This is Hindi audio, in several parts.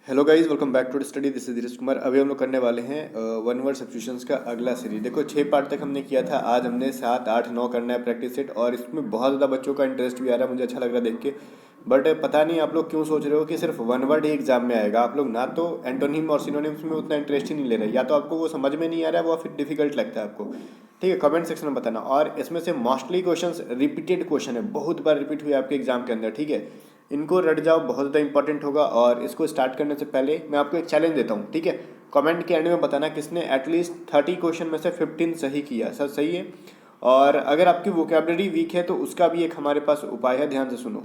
Hello guys, welcome back to study. This is Dheeraj Kumar. अभी हम लोग करने वाले हैं वन वर्ड सब्स्टिट्यूशंस का अगला सीरीज। देखो 6 पार्ट तक हमने किया था, आज हमने 7, 8, 9 करना है प्रैक्टिस सेट। और इसमें बहुत ज़्यादा बच्चों का इंटरेस्ट भी आ रहा है, मुझे अच्छा लग रहा है देख के। बट पता नहीं आप लोग क्यों सोच रहे हो कि सिर्फ वन वर्ड ही एग्जाम में आएगा। आप लोग ना तो एंटोनिम और सिनोनिम्स में उतना इंटरेस्ट ही नहीं ले रहे, या तो आपको वो समझ में नहीं आ रहा है, वो फिर डिफिकल्ट लगता है आपको। ठीक है, कमेंट सेक्शन में बताना। और इसमें से मोस्टली क्वेश्चंस रिपीटेड क्वेश्चन है, बहुत बार रिपीट हुए आपके एग्जाम के अंदर। ठीक है, इनको रट जाओ, बहुत ज़्यादा इंपॉर्टेंट होगा। और इसको स्टार्ट करने से पहले मैं आपको एक चैलेंज देता हूँ। ठीक है, कमेंट के एंड में बताना किसने एटलीस्ट 30 क्वेश्चन में से 15 सही किया। सर सही है। और अगर आपकी वोकेबलरी वीक है तो उसका भी एक हमारे पास उपाय है, ध्यान से सुनो।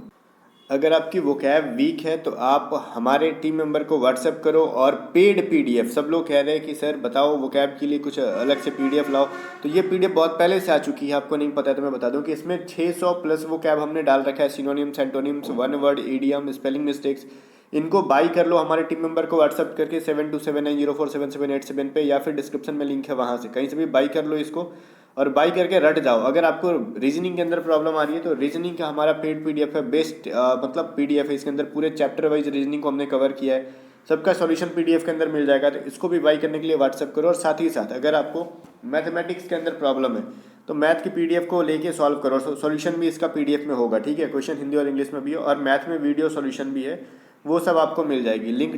अगर आपकी वोकैब वीक है तो आप हमारे टीम मेंबर को व्हाट्सएप करो और पेड पीडीएफ, सब लोग कह रहे हैं कि सर बताओ वोकैब के लिए कुछ अलग से पीडीएफ लाओ। तो ये पीडीएफ बहुत पहले से आ चुकी है, आपको नहीं पता है तो मैं बता दूं कि इसमें 600 प्लस वोकैब हमने डाल रखा है। Synonyms, antonyms, one word, idiom, spelling mistakes. इनको बाई कर लो हमारे टीम मेंबर को व्हाट्सएप करके 7279047787 पे, या फिर डिस्क्रिप्शन में लिंक है वहाँ से कहीं से भी बाई कर लो इसको और बाई करके रट जाओ। अगर आपको रीजनिंग के अंदर प्रॉब्लम आ रही है तो रीजनिंग का हमारा पेड पीडीएफ है, बेस्ट मतलब पीडीएफ है। इसके अंदर पूरे चैप्टर वाइज रीजनिंग को हमने कवर किया है, सबका सॉल्यूशन पीडीएफ के अंदर मिल जाएगा। तो इसको भी बाई करने के लिए व्हाट्सएप करो। और साथ ही साथ अगर आपको मैथमेटिक्स के अंदर प्रॉब्लम है तो मैथ की पीडीएफ को लेके सॉल्व करो, सॉल्यूशन भी इसका पीडीएफ में होगा। ठीक है, क्वेश्चन हिंदी और इंग्लिश में भी है और मैथ में वीडियो सॉल्यूशन भी है, वो सब आपको मिल जाएगी। लिंक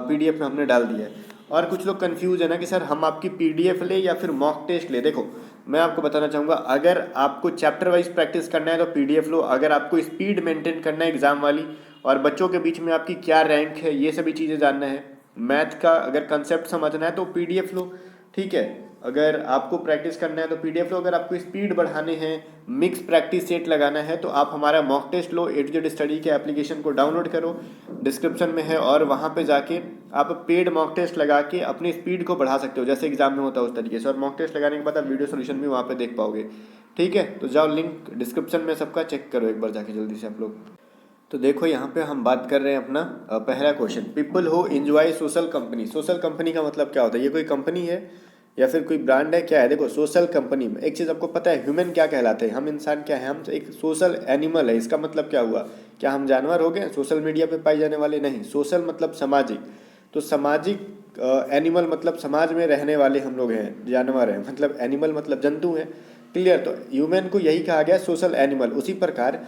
पीडीएफ में हमने डाल दिया है। और कुछ लोग कंफ्यूज है ना कि सर हम आपकी पीडीएफ ले या फिर मॉक टेस्ट ले। देखो मैं आपको बताना चाहूँगा, अगर आपको चैप्टर वाइज प्रैक्टिस करना है तो पीडीएफ लो। अगर आपको स्पीड मेंटेन करना है एग्जाम वाली और बच्चों के बीच में आपकी क्या रैंक है, ये सभी चीज़ें जानना है, मैथ का अगर कंसेप्ट समझना है तो पीडीएफ लो। ठीक है, अगर आपको प्रैक्टिस करना है तो पीडीएफ लो। अगर आपको स्पीड बढ़ाने हैं, मिक्स प्रैक्टिस सेट लगाना है तो आप हमारा मॉक टेस्ट लो। ए टू जेड स्टडी के एप्लीकेशन को डाउनलोड करो, डिस्क्रिप्शन में है, और वहाँ पे जाके आप पेड मॉक टेस्ट लगा के अपनी स्पीड को बढ़ा सकते हो, जैसे एग्जाम में होता है उस तरीके से। और मॉक टेस्ट लगाने के बाद आप वीडियो सोल्यूशन भी वहाँ पे देख पाओगे। ठीक है, तो जाओ लिंक डिस्क्रिप्शन में सबका चेक करो एक बार जाके जल्दी से आप लोग। तो देखो यहाँ पे हम बात कर रहे हैं अपना पहला question, people who enjoy social company. Social company का मतलब क्या होता है? ये कोई कंपनी है या फिर कोई ब्रांड है, क्या है? देखो सोशल कंपनी में एक चीज़ आपको पता है, ह्यूमन क्या कहलाते हैं? हम इंसान क्या है? हम एक सोशल एनिमल है। इसका मतलब क्या हुआ? क्या हम जानवर हो गए सोशल मीडिया पे पाए जाने वाले? नहीं, सोशल मतलब सामाजिक। तो सामाजिक एनिमल मतलब समाज में रहने वाले हम लोग हैं, जानवर हैं। मतलब एनिमल मतलब जंतु हैं। क्लियर? तो ह्यूमन को यही कहा गया सोशल एनिमल। उसी प्रकार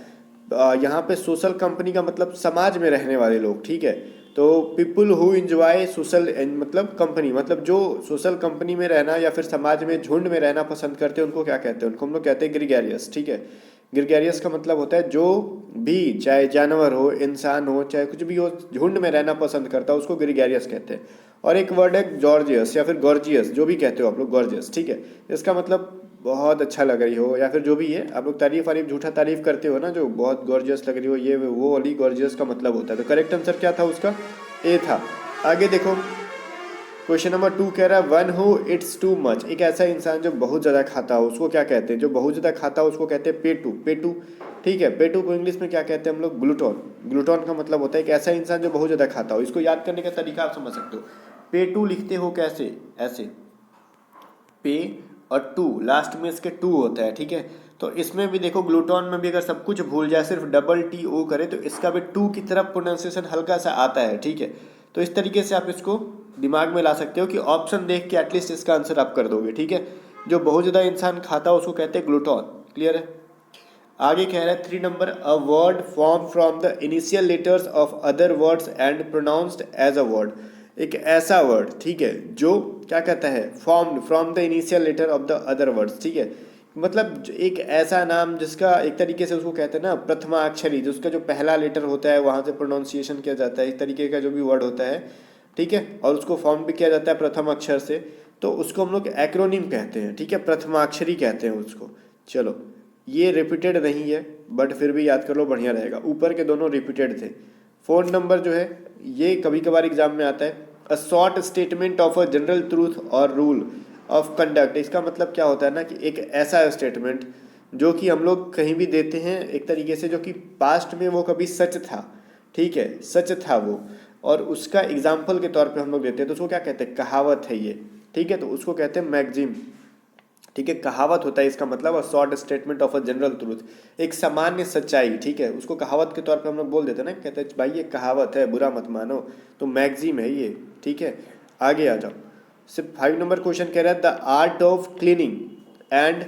यहाँ पे सोशल कंपनी का मतलब समाज में रहने वाले लोग। ठीक है, तो पीपुल हु इंजॉय सोशल मतलब कंपनी, मतलब जो सोशल कंपनी में रहना या फिर समाज में झुंड में रहना पसंद करते हैं उनको क्या कहते हैं? उनको हम लोग कहते हैं ग्रीगेरियस। ठीक है, ग्रीगेरियस का मतलब होता है जो भी, चाहे जानवर हो, इंसान हो, चाहे कुछ भी हो, झुंड में रहना पसंद करता है उसको ग्रीगेरियस कहते हैं। और एक वर्ड है जॉर्जियस या फिर गॉर्जियस, जो भी कहते हो आप लोग, गॉर्जियस। ठीक है, इसका मतलब बहुत अच्छा लग रही हो या फिर जो भी है। आप लोग तारीफ वारीफ, झूठा तारीफ करते हो ना, जो बहुत गॉर्जियस लग रही हो, ये वो वाली गॉर्जियस का मतलब होता है। तो करेक्ट आंसर क्या था उसका? ए था। आगे देखो, क्वेश्चन नंबर 2 कह रहा है one who it's too much. एक ऐसा इंसान जो बहुत ज़्यादा खाता हो उसको क्या कहते हैं? जो बहुत ज़्यादा खाता हो उसको कहते हैं पेटू। पेटू, ठीक है, पेटू को इंग्लिश में क्या कहते हैं हम लोग? ग्लूटोन। ग्लूटोन का मतलब होता है एक ऐसा इंसान जो बहुत ज़्यादा खाता हो। इसको याद करने का तरीका आप समझ सकते हो। पेटू लिखते हो कैसे? ऐसे, पे और टू, लास्ट में इसके टू होता है। ठीक है, तो इसमें भी देखो ग्लूटोन में भी अगर सब कुछ भूल जाए, सिर्फ डबल टी ओ करे तो इसका भी टू की तरफ प्रोनाउंसिएशन हल्का सा आता है। ठीक है, तो इस तरीके से आप इसको दिमाग में ला सकते हो कि ऑप्शन देख के एटलीस्ट इसका आंसर आप कर दोगे। ठीक है, जो बहुत ज़्यादा इंसान खाता है उसको कहते हैं ग्लूटोन। क्लियर है? आगे कह रहा है 3 number, a word form from the initial letters of other words and pronounced as a word. एक ऐसा वर्ड, ठीक है, जो क्या कहता है? Formed from the initial letter of the other words. ठीक है, मतलब एक ऐसा नाम जिसका एक तरीके से उसको कहते हैं ना प्रथमाक्षरी, जिसका जो पहला लेटर होता है वहाँ से प्रोनाउंसिएशन किया जाता है, इस तरीके का जो भी वर्ड होता है। ठीक है, और उसको फॉर्म भी किया जाता है प्रथम अक्षर से, तो उसको हम लोग एक्रोनिम कहते हैं। ठीक है, प्रथमाक्षरी कहते हैं उसको। चलो, ये रिपीटेड नहीं है बट फिर भी याद कर लो, बढ़िया रहेगा। ऊपर के दोनों रिपीटेड थे। 4 नंबर जो है ये कभी कभार एग्जाम में आता है, a short statement of a general truth और रूल ऑफ कंडक्ट। इसका मतलब क्या होता है ना कि एक ऐसा स्टेटमेंट जो कि हम लोग कहीं भी देते हैं एक तरीके से, जो कि पास्ट में वो कभी सच था। ठीक है, सच था वो, और उसका एग्जाम्पल के तौर पे हम लोग देते हैं, तो उसको क्या कहते हैं? कहावत है ये। ठीक है, तो उसको कहते हैं मैगजीम। ठीक है, कहावत होता है इसका मतलब, और short statement of a general truth, एक सामान्य सच्चाई, ठीक है, उसको कहावत के तौर पे हम लोग बोल देते हैं ना, कहते हैं भाई ये कहावत है, बुरा मत मानो, तो मैगजीम है ये, ठीक है। आगे आ जाओ। सिर्फ 5 नंबर क्वेश्चन कह रहा है the art of cleaning and,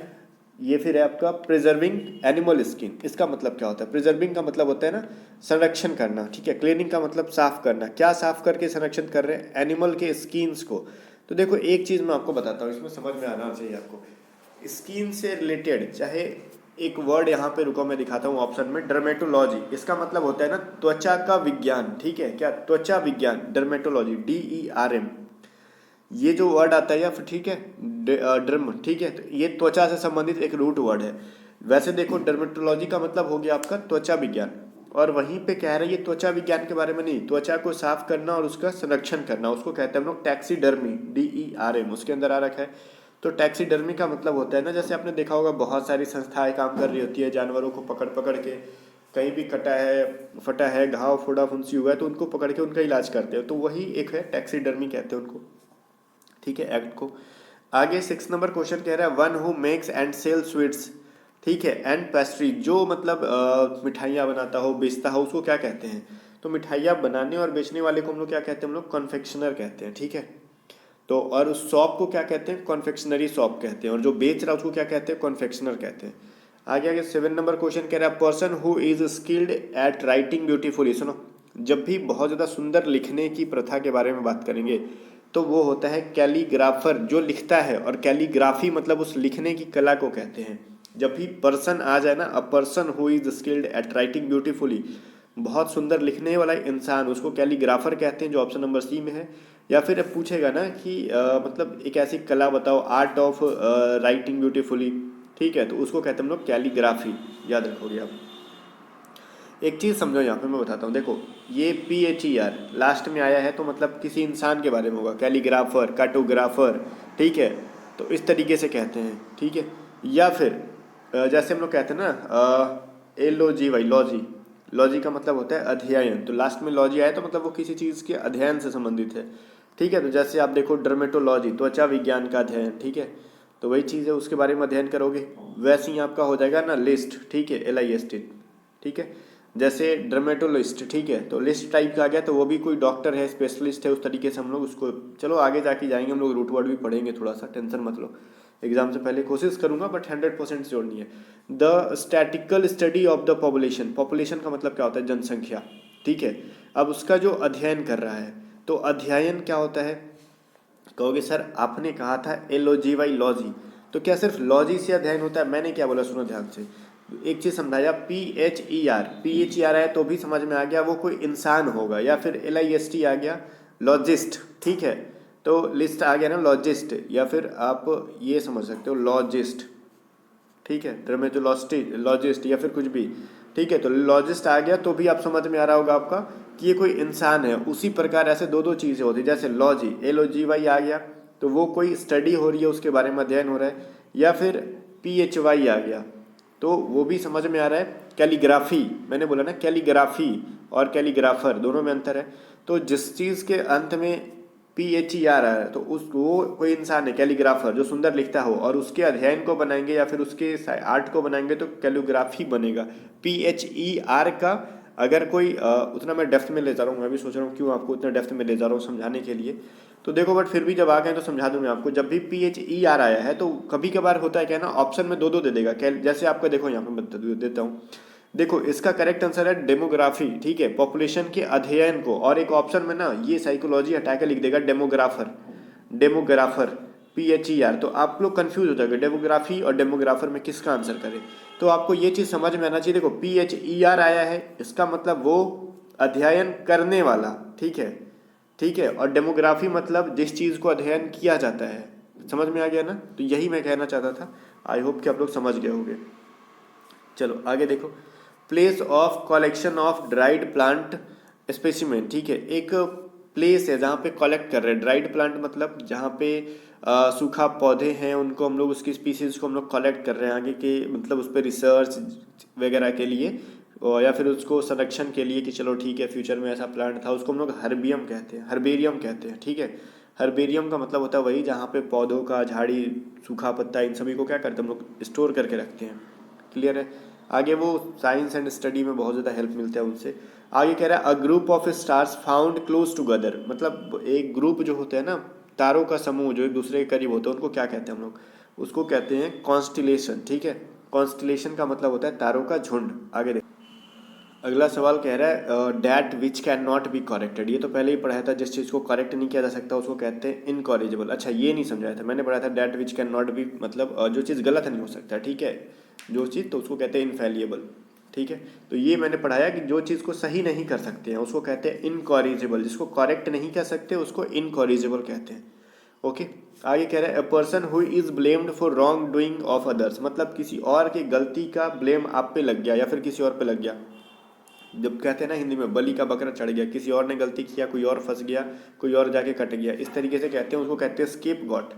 ये फिर है आपका प्रिजर्विंग एनिमल स्किन। इसका मतलब क्या होता है? प्रिजर्विंग का मतलब होता है ना संरक्षण करना, ठीक है। क्लीनिंग का मतलब साफ करना। क्या साफ करके संरक्षण कर रहे हैं? एनिमल के स्किन्स को। तो देखो एक चीज़ मैं आपको बताता हूँ, इसमें समझ में आना चाहिए आपको। स्किन से रिलेटेड चाहे एक वर्ड यहाँ पे रुको मैं दिखाता हूँ ऑप्शन में, डर्मेटोलॉजी। इसका मतलब होता है ना त्वचा का विज्ञान, ठीक है, क्या? त्वचा विज्ञान, डर्मेटोलॉजी, DERM। ये जो वर्ड आता है या फिर ठीक है डर्म, ठीक है, तो ये त्वचा से संबंधित एक रूट वर्ड है। वैसे देखो डर्मेटोलॉजी का मतलब हो गया आपका त्वचा विज्ञान, और वहीं पे कह रहे हैं ये त्वचा विज्ञान के बारे में नहीं, त्वचा को साफ करना और उसका संरक्षण करना, उसको कहते हैं हम लोग टैक्सीडर्मी, DERM उसके अंदर आ रखा है। तो टैक्सीडर्मी का मतलब होता है ना, जैसे आपने देखा होगा बहुत सारी संस्थाएं काम कर रही होती है जानवरों को पकड़ पकड़ के, कहीं भी कटा है, फटा है, घाव फोड़ा फुंसी हुआ है तो उनको पकड़ के उनका इलाज करते हैं, तो वही एक है टैक्सीडर्मी कहते हैं उनको, ठीक है, एक्ट को। आगे 6 नंबर क्वेश्चन कह रहा है one who makes and sell sweets, ठीक है, एंड पेस्ट्री, जो मतलब मिठाइयाँ बनाता हो बेचता हो उसको क्या कहते हैं? तो मिठाइयाँ बनाने और बेचने वाले को हम लोग क्या कहते हैं? हम लोग कॉन्फेक्शनर कहते हैं, ठीक है। तो और उस शॉप को क्या कहते हैं? कॉन्फेक्शनरी शॉप कहते हैं, और जो बेच रहा है उसको क्या कहते हैं? कॉन्फेक्शनर कहते हैं। आगे आगे 7 नंबर क्वेश्चन कह रहा है person who is skilled at writing beautifully. सुनो, जब भी बहुत ज़्यादा सुंदर लिखने की प्रथा के बारे में बात करेंगे तो वो होता है कैलीग्राफर, जो लिखता है, और कैलीग्राफी मतलब उस लिखने की कला को कहते हैं। जब भी पर्सन आ जाए ना, अ person who is skilled at writing beautifully, बहुत सुंदर लिखने वाला इंसान, उसको कैलीग्राफर कहते हैं, जो ऑप्शन नंबर सी में है। या फिर पूछेगा ना कि मतलब एक ऐसी कला बताओ, आर्ट ऑफ राइटिंग ब्यूटीफुली, ठीक है, तो उसको कहते हैं हम लोग कैलीग्राफी, याद रखोगे आप। एक चीज़ समझो यहाँ पे मैं बताता हूँ, देखो ये PHER लास्ट में आया है तो मतलब किसी इंसान के बारे में होगा, कैलीग्राफर, कार्टोग्राफर, ठीक है, तो इस तरीके से कहते हैं, ठीक है। या फिर जैसे हम लोग कहते हैं ना LOGY, लॉजी, लॉजी का मतलब होता है अध्ययन, तो लास्ट में लॉजी आया तो मतलब वो किसी चीज़ के अध्ययन से संबंधित है, ठीक है। तो जैसे आप देखो डर्मेटोलॉजी, त्वचा विज्ञान का अध्ययन, ठीक है, तो वही चीज़ है, उसके बारे में अध्ययन करोगे। वैसे ही आपका हो जाएगा ना लिस्ट, ठीक है, LIST, ठीक है। जैसे डर्मेटोलिस्ट, ठीक है, तो लिस्ट टाइप का आ गया, तो वो भी कोई डॉक्टर है, स्पेशलिस्ट है, उस तरीके से हम लोग उसको, चलो आगे जाके जाएंगे हम लोग, रूट वर्ड भी पढ़ेंगे, थोड़ा सा टेंशन मत लो, एग्जाम से पहले कोशिश करूंगा बट 100% जोड़नी है। The statistical study of the population, population का मतलब क्या होता है? जनसंख्या, ठीक है। अब उसका जो अध्ययन कर रहा है, तो अध्ययन क्या होता है? कहोगे सर आपने कहा था LOGY, लॉजी, तो क्या सिर्फ लॉजी से अध्ययन होता है? मैंने क्या बोला, सुनो ध्यान से, एक चीज़ समझाया, PHER आया तो भी समझ में आ गया वो कोई इंसान होगा, या फिर LIST आ गया लॉजिस्ट, ठीक है, तो लिस्ट आ गया ना लॉजिस्ट, या फिर आप ये समझ सकते हो लॉजिस्ट, ठीक है, लॉजिस्ट या फिर कुछ भी, ठीक है, तो लॉजिस्ट आ गया तो भी आप समझ में आ रहा होगा आपका कि ये कोई इंसान है। उसी प्रकार ऐसे दो दो चीज़ें होती है, जैसे लॉजी, LOGY आ गया तो वो कोई स्टडी हो रही है, उसके बारे में अध्ययन हो रहा है, या फिर PHY आ गया तो वो भी समझ में आ रहा है। कैलीग्राफी, मैंने बोला ना कैलीग्राफी और कैलीग्राफर दोनों में अंतर है, तो जिस चीज़ के अंत में PHER आ रहा है तो उस वो कोई इंसान है कैलीग्राफर जो सुंदर लिखता हो, और उसके अध्ययन को बनाएंगे या फिर उसके आर्ट को बनाएंगे तो कैलीग्राफी बनेगा। PHER का अगर कोई उतना मैं डेप्थ में ले जा रहा हूँ, मैं भी सोच रहा हूँ क्यों आपको इतना डेप्थ में ले जा रहा हूँ समझाने के लिए, तो देखो बट फिर भी जब आ गए तो समझा दूँ मैं आपको। जब भी PHER आया है तो कभी कभार होता है क्या ना, ऑप्शन में दो दो दे देगा, जैसे आपका देखो यहाँ पे मैं देता हूँ, देखो इसका करेक्ट आंसर है डेमोग्राफी, ठीक है, पॉपुलेशन के अध्ययन को, और एक ऑप्शन में ना ये साइकोलॉजी हटा के लिख देगा डेमोग्राफर, डेमोग्राफर PHER, तो आप लोग कंफ्यूज हो जाएंगे डेमोग्राफी और डेमोग्राफर में किसका आंसर करें। तो आपको ये चीज़ समझ में आना चाहिए, देखो PHER आया है इसका मतलब वो अध्ययन करने वाला, ठीक है, ठीक है, और डेमोग्राफी मतलब जिस चीज़ को अध्ययन किया जाता है। समझ में आ गया ना, तो यही मैं कहना चाहता था, आई होप कि आप लोग समझ गए होंगे। चलो आगे देखो, place of collection of dried plant specimen, ठीक है, एक प्लेस है जहाँ पे कलेक्ट कर रहे हैं ड्राइड प्लांट, मतलब जहाँ पे सूखा पौधे हैं उनको हम लोग उसकी स्पीसीज को हम लोग कलेक्ट कर रहे हैं आगे के, मतलब उस पर रिसर्च वगैरह के लिए, और या फिर उसको संरक्षण के लिए कि चलो ठीक है फ्यूचर में ऐसा प्लांट था, उसको हम लोग हर्बियम कहते हैं, हर्बेरियम कहते हैं, ठीक है, हर्बेरियम का मतलब होता है वही जहाँ पे पौधों का, झाड़ी, सूखा पत्ता, इन सभी को क्या करते हैं हम लोग, स्टोर करके रखते हैं। क्लियर है। आगे वो साइंस एंड स्टडी में बहुत ज़्यादा हेल्प मिलता है उनसे। आगे कह रहा है a group of stars found close together, मतलब एक ग्रुप जो होते हैं ना, तारों का समूह जो एक दूसरे के करीब होते हैं, उनको क्या कहते हैं हम लोग, उसको कहते हैं कॉन्स्टिलेशन। ठीक है, कॉन्स्टिलेशन का मतलब होता है तारों का झुंड। आगे देख, अगला सवाल कह रहा है that which can not be corrected. ये तो पहले ही पढ़ाया था, जिस चीज़ को करेक्ट नहीं किया जा सकता उसको कहते हैं इनकॉरिजिबल। अच्छा, ये नहीं समझाया था मैंने, पढ़ाया था that which can not be, मतलब जो चीज़ गलत नहीं हो सकता। ठीक है, जो चीज़, तो उसको कहते हैं इनफेलिएबल। ठीक है, तो ये मैंने पढ़ाया कि जो चीज़ को सही नहीं कर सकते हैं उसको कहते हैं इनकॉरिजिबल, जिसको करेक्ट नहीं कर सकते उसको इनकॉरिजिबल कहते हैं। ओके, आगे कह रहे हैं अ person who is blamed for wrong doing of others, मतलब किसी और की गलती का ब्लेम आप पे लग गया या फिर किसी और पे लग गया। जब कहते हैं ना हिंदी में बलि का बकरा चढ़ गया, किसी और ने गलती किया, कोई और फंस गया, कोई और जाके कट गया, इस तरीके से कहते हैं, उसको कहते हैं स्केप गॉट।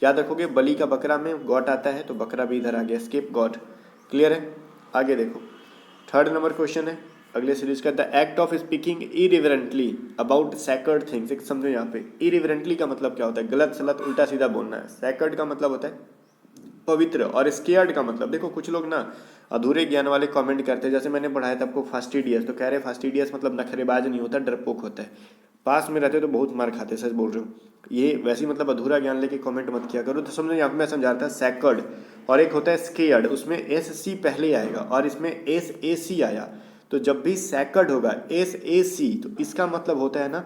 याद रखोगे, बलि का बकरा में गॉट आता है तो बकरा भी इधर आ गया, स्केप गॉट। क्लियर है। आगे देखो, थर्ड नंबर क्वेश्चन है अगले सीरीज का, the act of speaking irreverently about sacred things. एक समझो यहाँ पे, इरिवरेंटली का मतलब क्या होता है, गलत सलत उल्टा सीधा बोलना है। सैक्रेड का मतलब होता है पवित्र, और स्केयर्ड का मतलब, देखो कुछ लोग ना अधूरे ज्ञान वाले कमेंट करते हैं, जैसे मैंने पढ़ाया था आपको फास्टिडियस, तो कह रहे फास्टिडियस मतलब नखरेबाज नहीं होता, डरपोक होता है, पास में रहते तो बहुत मार खाते, सच बोल रहे हो। ये वैसे ही मतलब अधूरा ज्ञान लेके कमेंट मत किया करो। तो समझो यहाँ पे मैं समझा रहा था सैकर्ड, और एक होता है स्केयर्ड, उसमें एस सी पहले आएगा और इसमें एस ए सी आया, तो जब भी सैकर्ड होगा एस ए सी, तो इसका मतलब होता है ना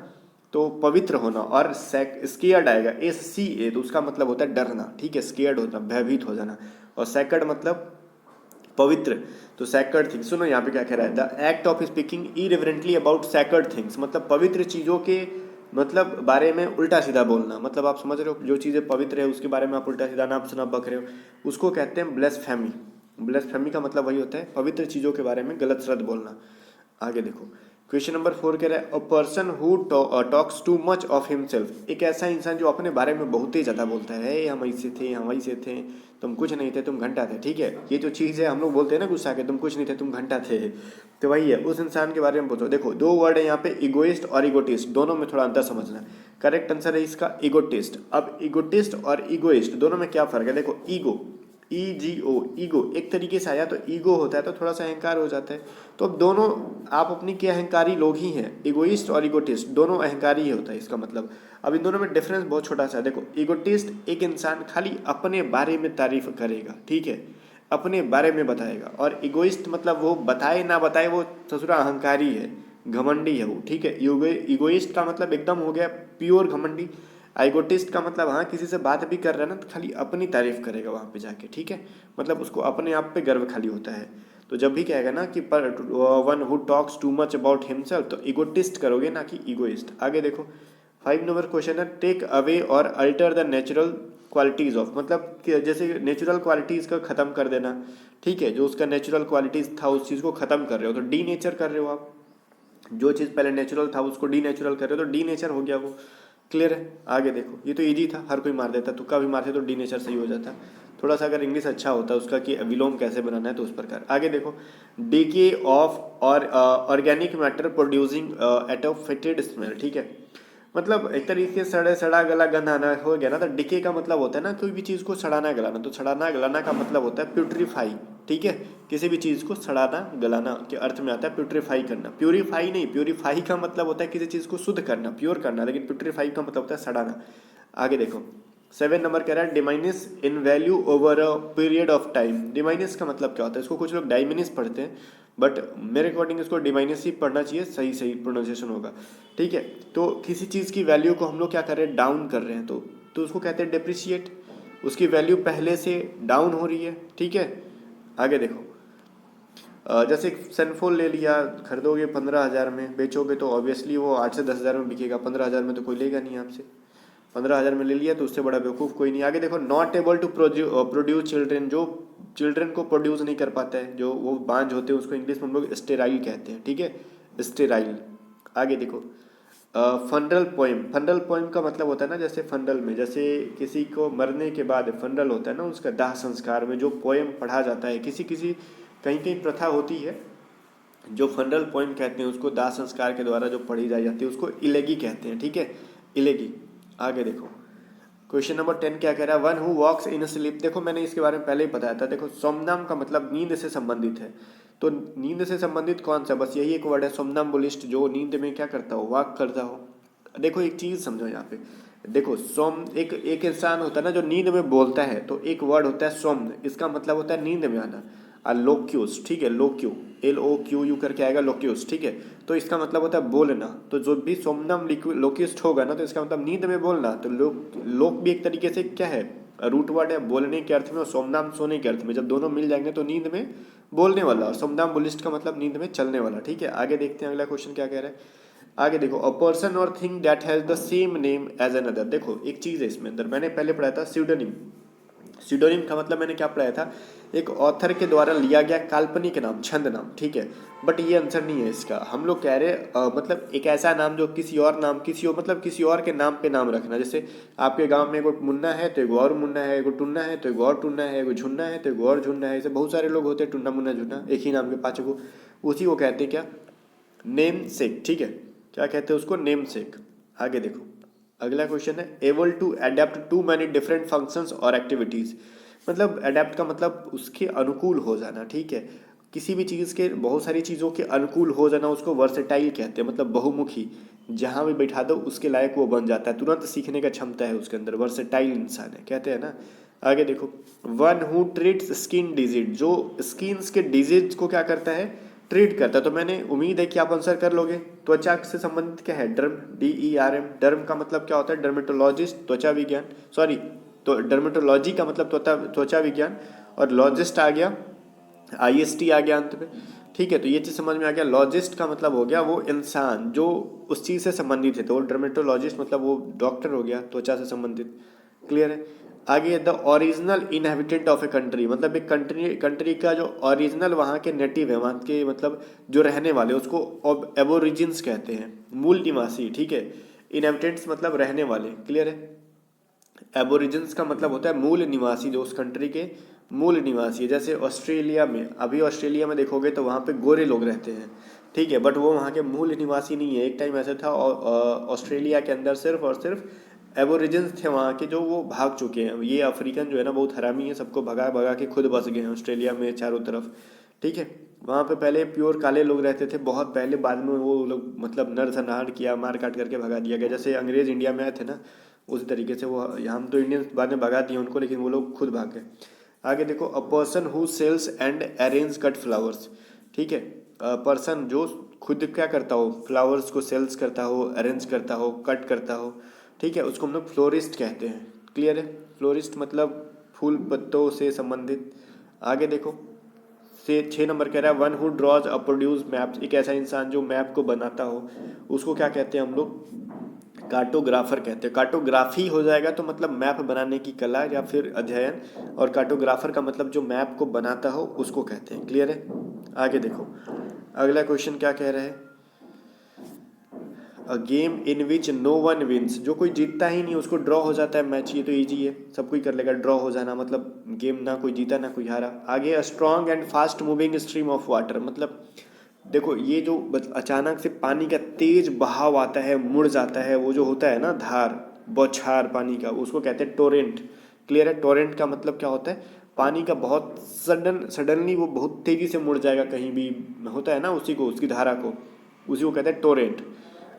तो पवित्र होना, और स्केयर्ड आएगा एस सी ए, तो उसका मतलब होता है डरना। ठीक है, स्केयर्ड होना, भयभीत हो जाना, और सैकर्ड मतलब पवित्र। तो सैक्रेड थिंग्स, सुनो यहाँ पे क्या कह रहा है, the act of speaking irreverently about sacred things, मतलब पवित्र चीज़ों के मतलब बारे में उल्टा सीधा बोलना, मतलब आप समझ रहे हो, जो चीज़ें पवित्र है उसके बारे में आप उल्टा सीधा नाप सुनाप बक रहे हो, उसको कहते हैं ब्लेसफेमी। ब्लेसफेमी का मतलब वही होता है पवित्र चीज़ों के बारे में गलत शब्द बोलना। आगे देखो, क्वेश्चन नंबर 4 कह रहा है अ person who talks too much of himself, एक ऐसा इंसान जो अपने बारे में बहुत ही ज़्यादा बोलता है, हम ऐसे थे, हम वैसे थे, तुम कुछ नहीं थे, तुम घंटा थे। ठीक है, ये जो चीज़ है हम लोग बोलते हैं ना गुस्सा के, तुम कुछ नहीं थे, तुम घंटा थे, तो वही है, उस इंसान के बारे में पूछो। देखो दो वर्ड है यहाँ पे, इगोइस्ट और इगोटिस्ट, दोनों में थोड़ा अंतर समझना। करेक्ट आंसर है इसका इगोटिस्ट। अब इगोटिस्ट और इगोइस्ट दोनों में क्या फ़र्क है, देखो ईगो, ई जी ओ, ईगो एक तरीके से आया, तो ईगो होता है तो थोड़ा सा अहंकार हो जाता है, तो अब दोनों आप अपनी के अहंकारी लोग ही हैं, इगोइस्ट और इगोटिस्ट दोनों अहंकारी ही होता है इसका मतलब। अब इन दोनों में डिफरेंस बहुत छोटा सा है। देखो इगोटिस्ट एक इंसान खाली अपने बारे में तारीफ करेगा, ठीक है, अपने बारे में बताएगा, और इगोइस्ट मतलब वो बताए ना बताए वो ससुरा अहंकारी है, घमंडी है वो। ठीक है, इगोइस्ट का मतलब एकदम हो गया प्योर घमंडी। आइगोटिस्ट का मतलब हाँ किसी से बात भी कर रहा है ना तो खाली अपनी तारीफ करेगा वहाँ पे जाके। ठीक है, मतलब उसको अपने आप पे गर्व खाली होता है। तो जब भी कहेगा ना कि पर one who talks too much about himself, तो इगोटिस्ट करोगे ना कि इगोइस्ट। आगे देखो 5 नंबर क्वेश्चन है, टेक अवे और alter the natural qualities of, मतलब कि जैसे नेचुरल क्वालिटीज़ का ख़त्म कर देना। ठीक है, जो उसका नेचुरल क्वालिटीज़ था उस चीज़ को ख़त्म कर रहे हो तो डी नेचर कर रहे हो आप। जो चीज़ पहले नेचुरल था उसको डी नेचुरल कर रहे हो तो डी नेचर हो गया वो। क्लियर है। आगे देखो, ये तो इजी था, हर कोई मार देता, तुक्का भी मारते तो डी नेचर सही हो जाता। थोड़ा सा अगर इंग्लिश अच्छा होता उसका कि विलोम कैसे बनाना है तो उस प्रकार। आगे देखो, डीके ऑफ और organic matter producing at a फेटेड smell. ठीक है, मतलब एक तरीके से सड़े सड़ा गला गंधाना हो गया ना, तो डिके का मतलब होता है ना कोई भी चीज़ को सड़ाना गलाना, तो सड़ाना गलाना का मतलब होता है प्यूट्रीफाई। ठीक है, किसी भी चीज़ को सड़ाना गलाना के अर्थ में आता है प्यूट्रीफाई करना, प्यूरीफाई नहीं, प्यूरीफाई का मतलब होता है किसी चीज़ को शुद्ध करना, प्योर करना, लेकिन प्यूट्रीफाई का मतलब होता है सड़ाना। आगे देखो 7 नंबर कह रहा है diminishes in value over a period of time. Diminishes का मतलब क्या होता है, इसको कुछ लोग डाइमिनिस पढ़ते हैं, बट मेरे अकॉर्डिंग इसको डिमाइनिस ही पढ़ना चाहिए, सही सही प्रोनाउंसिएशन होगा। ठीक है, तो किसी चीज़ की वैल्यू को हम लोग क्या कर रहे हैं, डाउन कर रहे हैं, तो उसको कहते हैं डिप्रिशिएट, उसकी वैल्यू पहले से डाउन हो रही है। ठीक है, आगे देखो जैसे सनफोल ले लिया, खरीदोगे 15,000 में, बेचोगे तो ऑब्वियसली वो 8 से 10,000 में बिकेगा, 15,000 में तो कोई लेगा नहीं आपसे। 15,000 में ले लिया तो उससे बड़ा बेवकूफ़ कोई नहीं। आगे देखो, not able to produce children, जो चिल्ड्रेन को प्रोड्यूस नहीं कर पाता है, जो वो बांझ होते हैं, उसको इंग्लिश में हम लोग स्टेराइल कहते हैं। ठीक है, स्टेराइल। आगे देखो फंडल पोएम, फंडल पोएम का मतलब होता है ना, जैसे फंडल में, जैसे किसी को मरने के बाद फंडल होता है ना, उसका दाह संस्कार में जो पोएम पढ़ा जाता है, किसी किसी कहीं कहीं प्रथा होती है जो फंडल पोएम कहते हैं, उसको दाह संस्कार के द्वारा जो पढ़ी जाती है उसको इलेगी कहते हैं। ठीक है, इलेगी। आगे देखो क्वेश्चन नंबर 10 क्या कह रहा है, one who walks in sleep. देखो मैंने इसके बारे में पहले ही बताया था। देखो सोमनाम का मतलब नींद से संबंधित है, तो नींद से संबंधित कौन सा, बस यही एक वर्ड है सोमनाम्बुलिस्ट, जो नींद में क्या करता हो, वॉक करता हो। देखो एक चीज़ समझो यहाँ पे, देखो सोम एक एक इंसान होता है ना जो नींद में बोलता है, तो एक वर्ड होता है सोम्न, इसका मतलब होता है नींद में आना। लोक्यूस, ठीक है, लोक्यू, LOQU करके आएगा लोक्यूस, ठीक है, तो इसका मतलब होता है बोलना। तो जो भी सोमनम लोक्यूस्ट होगा ना, तो इसका मतलब नींद में बोलना। तो लोक भी एक तरीके से क्या है, रूट वर्ड है, बोलने के अर्थ में, और सोमनाम सोने के अर्थ में। जब दोनों मिल जाएंगे तो नींद में बोलने वाला, और सोमनाम बुलिस्ट का मतलब नींद में चलने वाला। ठीक है, आगे देखते हैं अगला क्वेश्चन क्या कह रहा है। आगे देखो, a person or thing that has the same name as another. देखो एक चीज है इसमें अंदर, मैंने पहले पढ़ा था स्यूडोनिम। स्यूडोनिम का मतलब मैंने क्या पढ़ाया था, एक ऑथर के द्वारा लिया गया काल्पनिक नाम, छंद नाम, ठीक है। बट ये आंसर नहीं है इसका। हम लोग कह रहे मतलब एक ऐसा नाम जो किसी और नाम, किसी और मतलब किसी और के नाम पे नाम रखना। जैसे आपके गांव में एगो मुन्ना है तो एगो और मुन्ना है, एगो टुन्ना है तो एगो और टुन्ना है, एगो झुन्ना है तो एगो और झुन्ना है। ऐसे बहुत सारे लोग होते हैं, टुन्ना मुन्ना झुन्ना, एक ही नाम के पाँच को। उसी को कहते हैं क्या, नेम सेक, ठीक है, क्या कहते हैं उसको, नेम सेक। आगे देखो अगला क्वेश्चन है, able to adapt to many different functions और एक्टिविटीज़। मतलब अडेप्ट का मतलब उसके अनुकूल हो जाना, ठीक है, किसी भी चीज़ के, बहुत सारी चीज़ों के अनुकूल हो जाना, उसको वर्सेटाइल कहते हैं, मतलब बहुमुखी। जहाँ भी बैठा दो उसके लायक वो बन जाता है, तुरंत सीखने का क्षमता है उसके अंदर, वर्सेटाइल इंसान है, कहते हैं ना। आगे देखो, one who treats skin disease, जो स्किन्स के डिजीज को क्या करता है, ट्रीट करता है। तो मैंने उम्मीद है कि आप आंसर कर लोगे। त्वचा से संबंधित क्या है, डर्म, DERM। डर्म का मतलब क्या होता है, डर्मेटोलॉजिस्ट, त्वचा विज्ञान, सॉरी, तो डर्मेटोलॉजी का मतलब त्वचा विज्ञान, और लॉजिस्ट आ गया, IST आ गया अंत में, ठीक है। तो ये चीज़ समझ में आ गया। लॉजिस्ट का मतलब हो गया वो इंसान जो उस चीज़ से संबंधित है, तो डर्मेटोलॉजिस्ट मतलब वो डॉक्टर हो गया त्वचा से संबंधित। क्लियर है। आगे, the original inhabitant of a country, मतलब एक कंट्री का जो ओरिजिनल वहाँ के नेटिव है, वहाँ के मतलब जो रहने वाले, उसको एबोरिजिन्स कहते हैं, मूल निवासी, ठीक है। इनहेबिटेंट्स मतलब रहने वाले, क्लियर है। एबोरिजिन्स का मतलब होता है मूल निवासी, जो उस कंट्री के मूल निवासी है। जैसे ऑस्ट्रेलिया में, अभी ऑस्ट्रेलिया में देखोगे तो वहाँ पे गोरे लोग रहते हैं, ठीक है, बट वो वहाँ के मूल निवासी नहीं है। एक टाइम ऐसा था ऑस्ट्रेलिया के अंदर सिर्फ और सिर्फ एबोरिजिन्स थे वहाँ के, जो वो भाग चुके हैं। ये अफ्रीकन जो है ना बहुत हरामी है, सबको भगा भगा के खुद बस गए हैं ऑस्ट्रेलिया में चारों तरफ, ठीक है। वहाँ पे पहले प्योर काले लोग रहते थे बहुत पहले, बाद में वो लोग मतलब नरसंहार किया, मार काट करके भगा दिया गया। जैसे अंग्रेज इंडिया में आए थे ना, उसी तरीके से वो, हम तो इंडियंस बाद में भगा दिए उनको, लेकिन वो लोग खुद भाग गए। आगे देखो, a person who sells and arrange cut flowers, ठीक है। पर्सन जो खुद क्या करता हो, फ्लावर्स को सेल्स करता हो, अरेंज करता हो, कट करता हो, ठीक है, उसको हम लोग फ्लोरिस्ट कहते हैं। क्लियर है। फ्लोरिस्ट मतलब फूल पत्तों से संबंधित। आगे देखो, से 6 नंबर कह रहा है, one who draws a produce maps, एक ऐसा इंसान जो मैप को बनाता हो, उसको क्या कहते हैं हम लोग, कार्टोग्राफर कहते हैं। कार्टोग्राफी हो जाएगा तो मतलब मैप बनाने की कला या फिर अध्ययन, और कार्टोग्राफर का मतलब जो मैप को बनाता हो उसको कहते हैं। क्लियर है। आगे देखो अगला क्वेश्चन क्या कह रहे हैं, a game in which no one wins, जो कोई जीतता ही नहीं उसको ड्रॉ हो जाता है मैच। ये तो ईजी है, सब कोई कर लेगा, ड्रॉ हो जाना मतलब गेम ना कोई जीता ना कोई हारा। आगे, a strong and fast moving stream of water, मतलब देखो ये जो अचानक से पानी का तेज बहाव आता है, मुड़ जाता है, वो जो होता है ना धार, बौछार पानी का, उसको कहते हैं टोरेंट। क्लियर है। टोरेंट का मतलब क्या होता है, पानी का बहुत सडनली वो बहुत तेजी से मुड़ जाएगा, कहीं भी होता है ना, उसी को, उसकी धारा को, उसी को कहते हैं टोरेंट।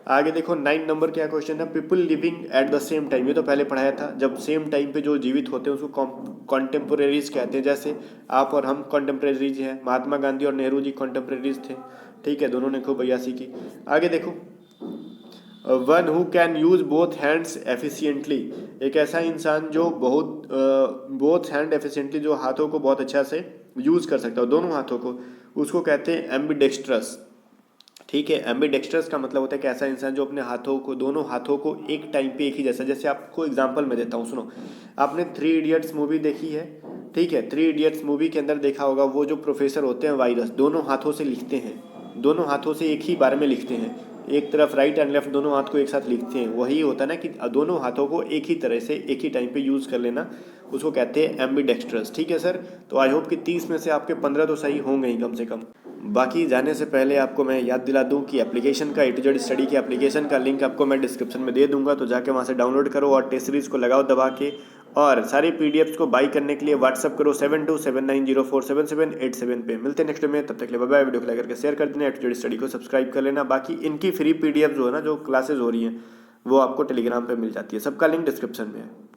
आगे देखो 9 नंबर क्या क्वेश्चन है, people living at the same time, ये तो पहले पढ़ाया था। जब सेम टाइम पे जो जीवित होते हैं उसको कॉन्टेम्पोरेरीज कहते हैं। जैसे आप और हम कॉन्टेम्पोरेरीज हैं, महात्मा गांधी और नेहरू जी कॉन्टेम्पोरेरीज थे, ठीक है, दोनों ने खूब अय्यासी की। आगे देखो, one who can use both hands efficiently, एक ऐसा इंसान जो बोथ हैंड एफिशिएंटली, जो हाथों को बहुत अच्छा से यूज कर सकता है, दोनों हाथों को, उसको कहते हैं एम्बीडेक्स्ट्रस, ठीक है। एम्बीडेक्स्ट्रस का मतलब होता है कि ऐसा इंसान जो अपने हाथों को, दोनों हाथों को एक टाइम पे एक ही जैसा। जैसे आपको एग्जांपल मैं देता हूँ, सुनो, आपने 3 इडियट्स मूवी देखी है, ठीक है। 3 इडियट्स मूवी के अंदर देखा होगा, वो जो प्रोफेसर होते हैं वायरस, दोनों हाथों से लिखते हैं, दोनों हाथों से एक ही बार में लिखते हैं, एक तरफ राइट एंड लेफ्ट दोनों हाथ को एक साथ लिखते हैं। वही होता है ना कि दोनों हाथों को एक ही तरह से एक ही टाइम पे यूज़ कर लेना, उसको कहते हैं एम्बीडेक्स्ट्रस, ठीक है सर। तो आई होप कि 30 में से आपके 15 तो सही होंगे ही कम से कम। बाकी जाने से पहले आपको मैं याद दिला दूं कि एप्लीकेशन का A to Z स्टडी की एप्लीकेशन का लिंक आपको मैं डिस्क्रिप्शन में दे दूंगा, तो जाके वहां से डाउनलोड करो और टेस्ट सीरीज़ को लगाओ दबा के। और सारी PDFs को बाई करने के लिए व्हाट्सअप करो 7279047787 पे। मिलते हैं नेक्स्ट में, तब तक के लिए बाय बाय। वीडियो को लाइक करके शेयर कर देना, A to Z स्टडी को सब्सक्राइब कर लेना। बाकी इनकी फ्री PDF जो है ना, जो क्लासेज हो रही हैं, वो आपको टेलीग्राम पे मिल जाती है। सबका लिंक डिस्क्रिप्शन में है।